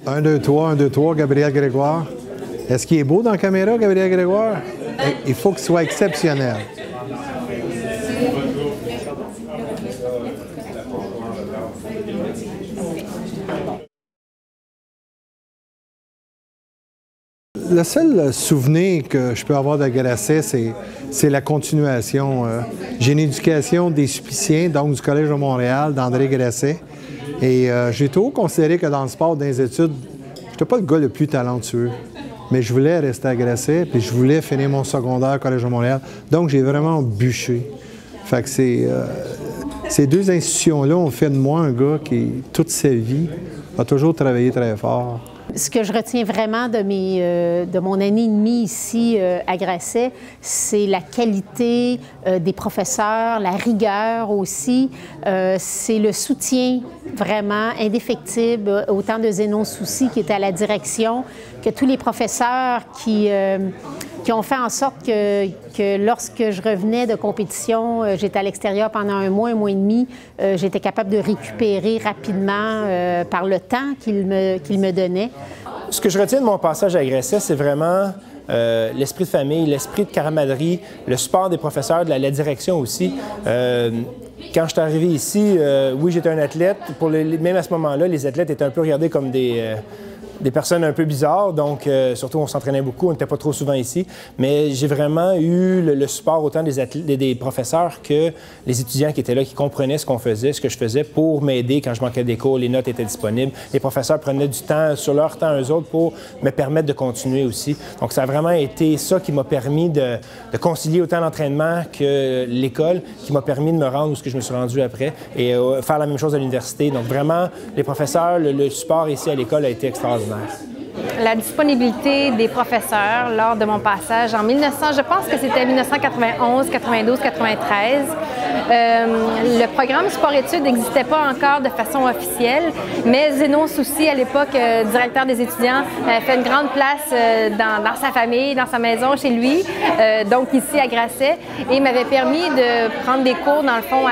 1, 2, 3, 1, 2, 3, Gabriel Grégoire. Est-ce qu'il est beau dans la caméra, Gabriel Grégoire? Il faut qu'il soit exceptionnel. Le seul souvenir que je peux avoir de Grasset, c'est la continuation. J'ai une éducation des Suppliciens, donc du Collège de Montréal, d'André Grasset. Et j'ai toujours considéré que dans le sport, dans les études, je n'étais pas le gars le plus talentueux. Mais je voulais rester à Grasset, puis je voulais finir mon secondaire au Collège de Montréal. Donc, j'ai vraiment bûché. Fait que ces deux institutions-là ont fait de moi un gars qui, toute sa vie, a toujours travaillé très fort. Ce que je retiens vraiment de mon année et demie ici à Grasset, c'est la qualité des professeurs, la rigueur aussi. C'est le soutien vraiment indéfectible, autant de Zénon Soucy qui était à la direction, que tous les professeurs qui ont fait en sorte que lorsque je revenais de compétition, j'étais à l'extérieur pendant un mois et demi, j'étais capable de récupérer rapidement par le temps qu'il me donnait. Ce que je retiens de mon passage à Grasset, c'est vraiment l'esprit de famille, l'esprit de camaraderie, le support des professeurs, de la direction aussi. Quand je suis arrivé ici, oui, j'étais un athlète. Même à ce moment-là, les athlètes étaient un peu regardés comme des personnes un peu bizarres, donc surtout on s'entraînait beaucoup, on n'était pas trop souvent ici, mais j'ai vraiment eu le support autant des professeurs que les étudiants qui étaient là, qui comprenaient ce qu'on faisait, ce que je faisais pour m'aider quand je manquais des cours, les notes étaient disponibles, les professeurs prenaient du temps sur leur temps eux autres pour me permettre de continuer aussi. Donc ça a vraiment été ça qui m'a permis de concilier autant l'entraînement que l'école, qui m'a permis de me rendre où ce que je me suis rendu après et faire la même chose à l'université. Donc vraiment, les professeurs, le support ici à l'école a été extraordinaire. La disponibilité des professeurs lors de mon passage en 1900, je pense que c'était 1991, 92, 93. Le programme sport-études n'existait pas encore de façon officielle, mais Zénon Soucy, à l'époque, directeur des étudiants, fait une grande place dans sa famille, dans sa maison, chez lui, donc ici à Grasset, et m'avait permis de prendre des cours, dans le fond,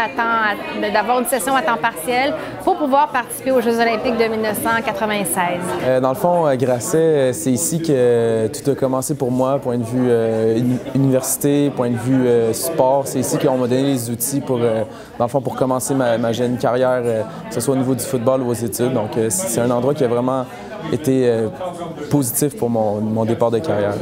d'avoir une session à temps partiel pour pouvoir participer aux Jeux olympiques de 1996. Dans le fond, à Grasset, c'est ici que tout a commencé pour moi, point de vue université, point de vue sport. C'est ici qu'on m'a donné les outils pour, dans le fond, pour commencer ma jeune carrière, que ce soit au niveau du football ou aux études. Donc, c'est un endroit qui a vraiment été positif pour mon départ de carrière.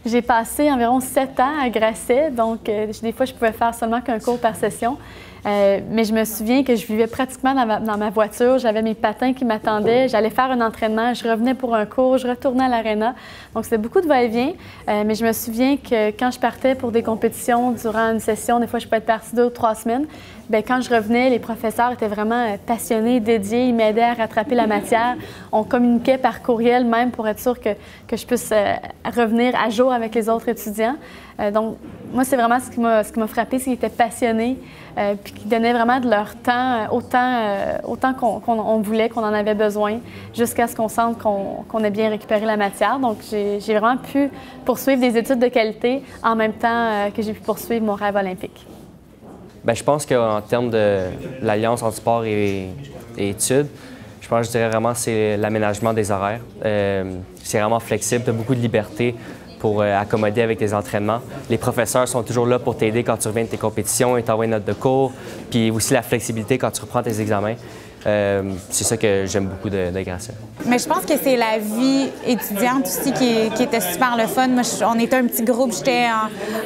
J'ai passé environ 7 ans à Grasset, donc des fois, je pouvais faire seulement qu'un cours par session. Mais je me souviens que je vivais pratiquement dans ma voiture. J'avais mes patins qui m'attendaient. J'allais faire un entraînement. Je revenais pour un cours. Je retournais à l'aréna. Donc, c'était beaucoup de va-et-vient. Mais je me souviens que quand je partais pour des compétitions durant une session, des fois, je peux être partie 2 ou 3 semaines, bien, quand je revenais, les professeurs étaient vraiment passionnés, dédiés. Ils m'aidaient à rattraper la matière. On communiquait par courriel même pour être sûr que je puisse revenir à jour avec les autres étudiants. Donc, moi, c'est vraiment ce qui m'a frappé, c'est qu'ils étaient passionnés, puis qu'ils donnaient vraiment de leur temps, autant qu'on voulait, qu'on en avait besoin, jusqu'à ce qu'on sente qu'on ait bien récupéré la matière. Donc, j'ai vraiment pu poursuivre des études de qualité en même temps que j'ai pu poursuivre mon rêve olympique. Bien, je pense qu'en termes de l'alliance entre sport et études, je dirais vraiment c'est l'aménagement des horaires. C'est vraiment flexible, tu as beaucoup de liberté pour accommoder avec tes entraînements. Les professeurs sont toujours là pour t'aider quand tu reviens de tes compétitions et t'envoient une note de cours, puis aussi la flexibilité quand tu reprends tes examens. C'est ça que j'aime beaucoup de Grasset. Mais je pense que c'est la vie étudiante aussi qui était super le fun. Moi, on était un petit groupe, j'étais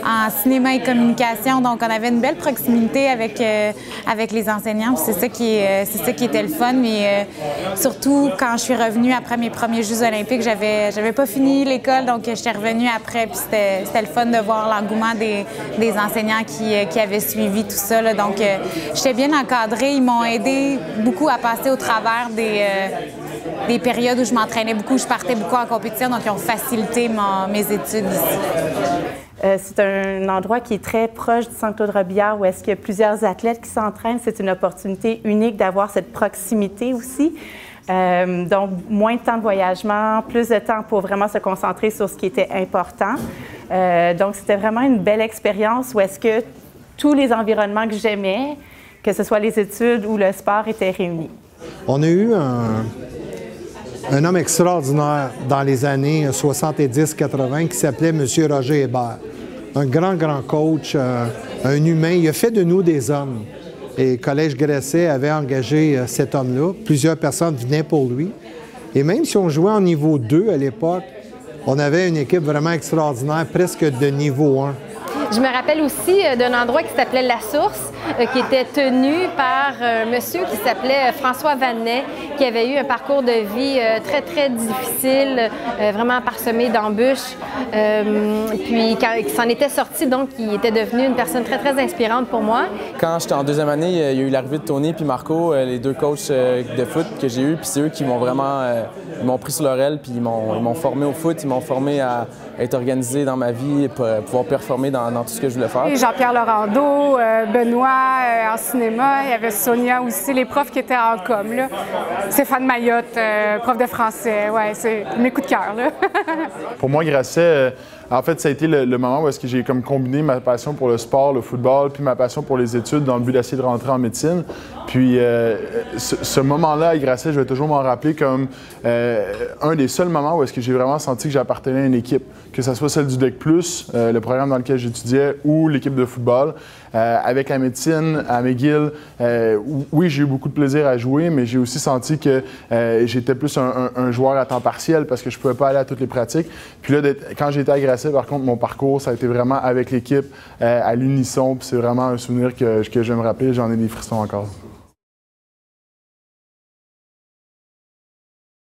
en cinéma et communication, donc on avait une belle proximité avec les enseignants. C'est ça qui était le fun. Mais surtout, quand je suis revenue après mes premiers Jeux olympiques, j'avais pas fini l'école, donc j'étais revenue après. Puis c'était le fun de voir l'engouement des enseignants qui avaient suivi tout ça, là. Donc, j'étais bien encadrée. Ils m'ont aidé beaucoup à passer au travers des périodes où je m'entraînais beaucoup, je partais beaucoup en compétition, donc ils ont facilité mes études ici. C'est un endroit qui est très proche du Centre Claude Robillard où est-ce qu'il y a plusieurs athlètes qui s'entraînent. C'est une opportunité unique d'avoir cette proximité aussi. Donc, moins de temps de voyagement, plus de temps pour vraiment se concentrer sur ce qui était important. Donc, c'était vraiment une belle expérience où est-ce que tous les environnements que j'aimais, que ce soit les études ou le sport, étaient réunis. On a eu un homme extraordinaire dans les années 70-80 qui s'appelait M. Roger Hébert. Un grand coach, un humain. Il a fait de nous des hommes. Et le Collège Grasset avait engagé cet homme-là. Plusieurs personnes venaient pour lui. Et même si on jouait en niveau 2 à l'époque, on avait une équipe vraiment extraordinaire, presque de niveau 1. Je me rappelle aussi d'un endroit qui s'appelait La Source, qui était tenu par un monsieur qui s'appelait François Vanet, qui avait eu un parcours de vie très difficile, vraiment parsemé d'embûches. Puis quand il s'en était sorti, donc il était devenu une personne très inspirante pour moi. Quand j'étais en deuxième année, il y a eu l'arrivée de Tony puis Marco, les deux coachs de foot que j'ai eus, puis c'est eux qui m'ont vraiment ils m'ont pris sur leur aile, puis ils m'ont formé au foot, ils m'ont formé à être organisé dans ma vie, pour pouvoir performer dans tout ce que je voulais faire. Jean-Pierre Laurando, Benoît en cinéma, il y avait Sonia aussi, les profs qui étaient en com, là. Stéphane Mayotte, prof de français, ouais, c'est mes coups de cœur, là. Pour moi, Grasset, en fait, ça a été le moment où est-ce que j'ai comme combiné ma passion pour le sport, le football, puis ma passion pour les études dans le but d'essayer de rentrer en médecine. Puis ce moment-là à Grasset, je vais toujours m'en rappeler comme un des seuls moments où est-ce que j'ai vraiment senti que j'appartenais à une équipe, que ce soit celle du DEC+, le programme dans lequel j'étudiais, ou l'équipe de football. Avec la médecine, à McGill, oui, j'ai eu beaucoup de plaisir à jouer, mais j'ai aussi senti que j'étais plus un joueur à temps partiel parce que je ne pouvais pas aller à toutes les pratiques. Puis là, quand j'étais à Grasset, par contre, mon parcours, ça a été vraiment avec l'équipe, à l'unisson. Puis c'est vraiment un souvenir que je vais me rappeler. J'en ai des frissons encore.